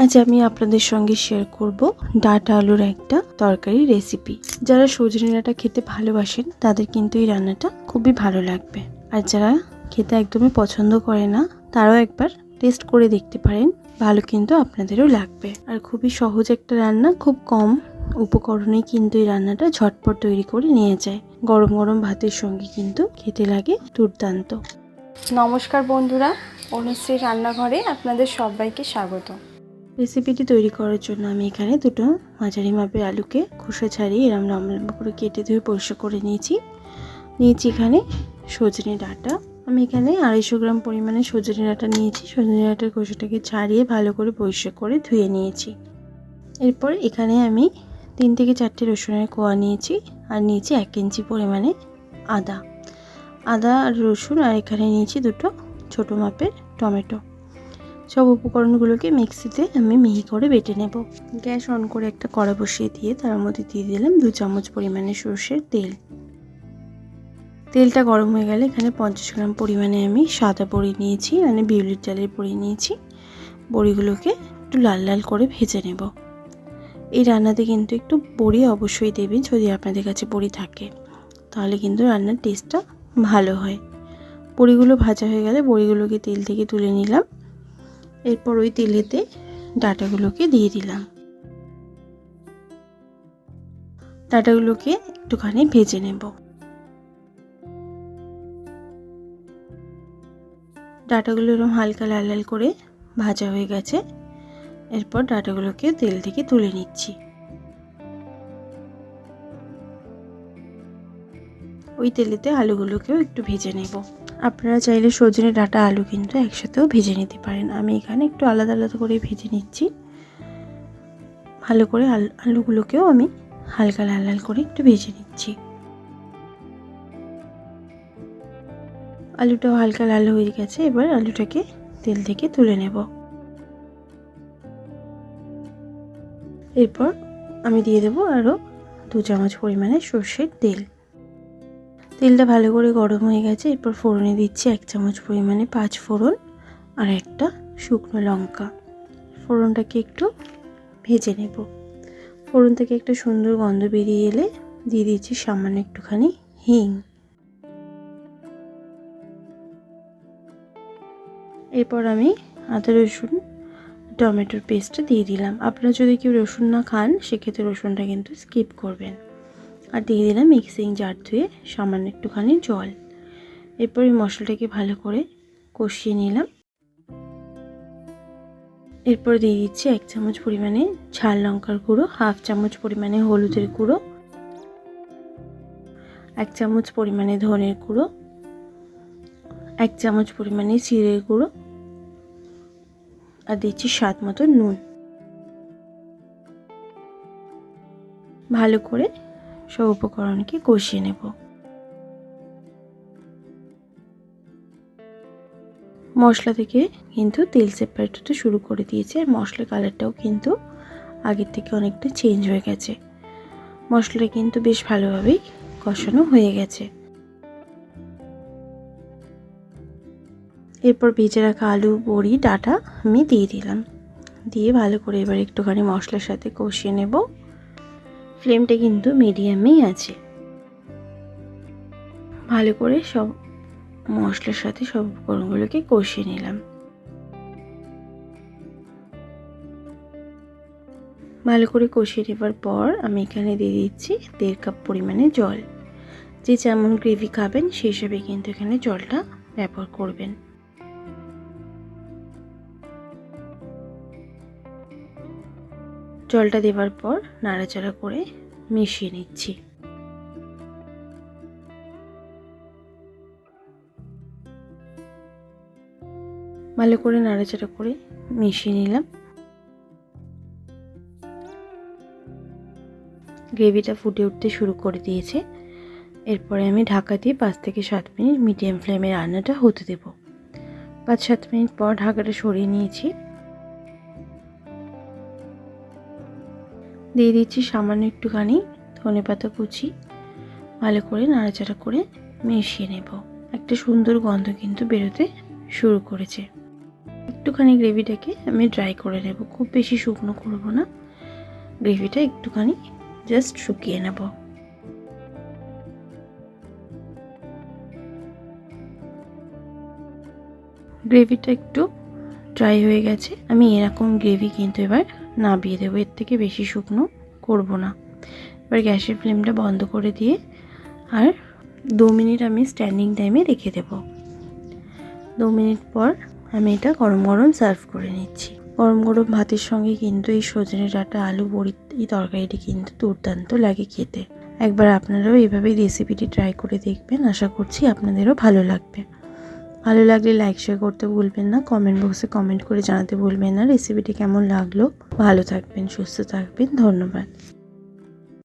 আজ আমি আপনাদের সঙ্গে শেয়ার করব ডাঁটা আলুর একটা তরকারি রেসিপি। যারা সজনে ডাঁটা খেতে ভালোবাসেন তাদের কিন্তু এই রান্নাটা খুবই ভালো লাগবে, আর যারা খেতে একদমই পছন্দ করে না তারাও একবার টেস্ট করে দেখতে পারেন, ভালো কিন্তু আপনাদেরও লাগবে। আর খুবই সহজ একটা রান্না, খুব কম উপকরণে কিন্তু এই রান্নাটা ঝটপট তৈরি করে নিয়ে যায়। গরম গরম ভাতের সঙ্গে কিন্তু খেতে লাগে দুর্দান্ত। নমস্কার বন্ধুরা, অনুশ্রী রান্নাঘরে আপনাদের সবাইকে স্বাগত। রেসিপিটি তৈরি করার জন্য আমি এখানে দুটো মাঝারি মাপের আলুকে খোসা ছাড়িয়ে এরম লম্বা লম্বা করে কেটে ধুয়ে পরিষ্কার করে নিয়েছি এখানে সজনে ডাঁটা। আমি এখানে 250 গ্রাম পরিমাণে সজনে ডাঁটা নিয়েছি। সজনে ডাঁটার খোসাটাকে ছাড়িয়ে ভালো করে পরিষ্কার করে ধুয়ে নিয়েছি। এরপর এখানে আমি 3 থেকে 4টে রসুনের কোয়া নিয়েছি, আর নিয়েছি 1 ইঞ্চি পরিমাণে আদা আর রসুন, আর এখানে নিয়েছি দুটো ছোটো মাপের টমেটো। সব উপকরণগুলোকে মিক্সিতে আমি মিহি করে বেটে নেব। গ্যাস অন করে একটা কড়া বসিয়ে দিয়ে তার মধ্যে দিয়ে দিলাম 2 চামচ পরিমাণে সরষের তেল। তেলটা গরম হয়ে গেলে এখানে 50 গ্রাম পরিমাণে আমি সাদা বড়ি নিয়েছি, মানে বিউলির ডালের বড়ি নিয়েছি। বড়িগুলোকে একটু লাল লাল করে ভেজে নেব। এই রান্নাতে কিন্তু একটু বড়ি অবশ্যই দেবেন, যদি আপনাদের কাছে বড়ি থাকে, তাহলে কিন্তু রান্নার টেস্টটা ভালো হয়। বড়িগুলো ভাজা হয়ে গেলে বড়িগুলোকে তেল থেকে তুলে নিলাম। এরপর ওই তেলেতে ডাঁটাগুলোকে দিয়ে দিলাম। ডাঁটাগুলোকে একটুখানি ভেজে নেব। ডাঁটাগুলো এরকম হালকা লাল লাল করে ভাজা হয়ে গেছে। এরপর ডাঁটাগুলোকে তেল থেকে তুলে নিচ্ছি। ওই তেলেতে আলুগুলোকেও একটু ভেজে নেব। আপনারা চাইলে সজনে ডাঁটা আলু কিন্তু একসাথেও ভেজে নিতে পারেন। আমি এখানে একটু আলাদা আলাদা করে ভেজে নিচ্ছি। ভালো করে আলুগুলোকেও আমি হালকা লাল লাল করে একটু ভেজে নিচ্ছি। আলুটাও হালকা লাল হয়ে গেছে। এবার আলুটাকে তেল থেকে তুলে নেব। এরপর আমি দিয়ে দেবো আরও 2 চামচ পরিমাণে সর্ষের তেল। তেলটা ভালো করে গরম হয়ে গেছে। এরপর ফোড়নে দিচ্ছি 1 চামচ পরিমাণে 5 ফোড়ন আর একটা শুকনো লঙ্কা। ফোড়নটাকে একটু ভেজে নেব। ফোড়ন থেকে একটা সুন্দর গন্ধ বেরিয়ে এলে দিয়ে দিচ্ছি সামান্য একটুখানি হিং। এরপর আমি আদা রসুন টমেটোর পেস্টটা দিয়ে দিলাম। আপনারা যদি কেউ রসুন না খান সেক্ষেত্রে রসুনটা কিন্তু স্কিপ করবেন। আর দিয়ে দিলাম মিক্সিং জার ধুয়ে সামান্য একটুখানি জল। এরপর এই মশলাটাকে ভালো করে কষিয়ে নিলাম। এরপর দিয়ে দিচ্ছি 1 চামচ পরিমাণে ঝাল লঙ্কার গুঁড়ো, 1/2 চামচ পরিমাণে হলুদের গুঁড়ো, 1 চামচ পরিমাণে ধনের গুঁড়ো, 1 চামচ পরিমাণে জিরের গুঁড়ো, আর দিচ্ছি স্বাদ মতো নুন। ভালো করে সব উপকরণকে কষিয়ে নেব। মশলা থেকে কিন্তু তেল সেপারেট হতে শুরু করে দিয়েছে, আর মশলার কালারটাও কিন্তু আগের থেকে অনেকটা চেঞ্জ হয়ে গেছে। মশলাটা কিন্তু বেশ ভালোভাবেই কষানো হয়ে গেছে। এরপর ভেজে রাখা আলু, বড়ি, ডাঁটা আমি দিয়ে দিলাম। দিয়ে ভালো করে এবার একটুখানি মশলার সাথে কষিয়ে নেব। ফ্লেমটা কিন্তু মিডিয়ামেই আছে। ভালো করে সব মশলার সাথে সব উপকরণগুলোকে কষিয়ে নিলাম। ভালো করে কষিয়ে নেবার পর আমি এখানে দিয়ে দিচ্ছি 1.5 কাপ পরিমাণে জল। যে যেমন গ্রেভি খাবেন সেই হিসাবে কিন্তু এখানে জলটা ব্যবহার করবেন। জলটা দেওয়ার পর নাড়াচাড়া করে মিশিয়ে নিচ্ছি। ভালো করে নাড়াচাড়া করে মিশিয়ে নিলাম। গ্রেভিটা ফুটে উঠতে শুরু করে দিয়েছে। এরপরে আমি ঢাকা দিয়ে 5 থেকে 7 মিনিট মিডিয়াম ফ্লেমে রান্নাটা হতে দেব। 5-7 মিনিট পর ঢাকাটা সরিয়ে নিয়েছি। দিয়ে দিচ্ছি সামান্য একটুখানি ধনেপাতা কুচি। ভালো করে নাড়াচাড়া করে মিশিয়ে নেব। একটা সুন্দর গন্ধ কিন্তু বেরোতে শুরু করেছে। একটুখানি গ্রেভিটাকে আমি ড্রাই করে নেব, খুব বেশি শুকনো করব না, গ্রেভিটা একটুখানি জাস্ট শুকিয়ে নেব। গ্রেভিটা একটু ড্রাই হয়ে গেছে, আমি এরকম গ্রেভি কিন্তু এবার নামিয়ে দেবো, এর থেকে বেশি শুকনো করব না। এবার গ্যাসের ফ্লেমটা বন্ধ করে দিয়ে আর 2 মিনিট আমি স্ট্যান্ডিং টাইমে রেখে দেব। 2 মিনিট পর আমি এটা গরম গরম সার্ভ করে নিচ্ছি। গরম গরম ভাতের সঙ্গে কিন্তু এই সজনে ডাঁটা আলু বড়ি এই তরকারিটি কিন্তু দুর্দান্ত লাগে খেতে। একবার আপনারাও এইভাবে রেসিপিটি ট্রাই করে দেখবেন, আশা করছি আপনাদেরও ভালো লাগবে। ভালো লাগলে লাইক শেয়ার করতে ভুলবেন না, কমেন্ট বক্সে কমেন্ট করে জানাতে ভুলবেন না রেসিপিটি কেমন লাগলো। ভালো থাকবেন, সুস্থ থাকবেন, ধন্যবাদ।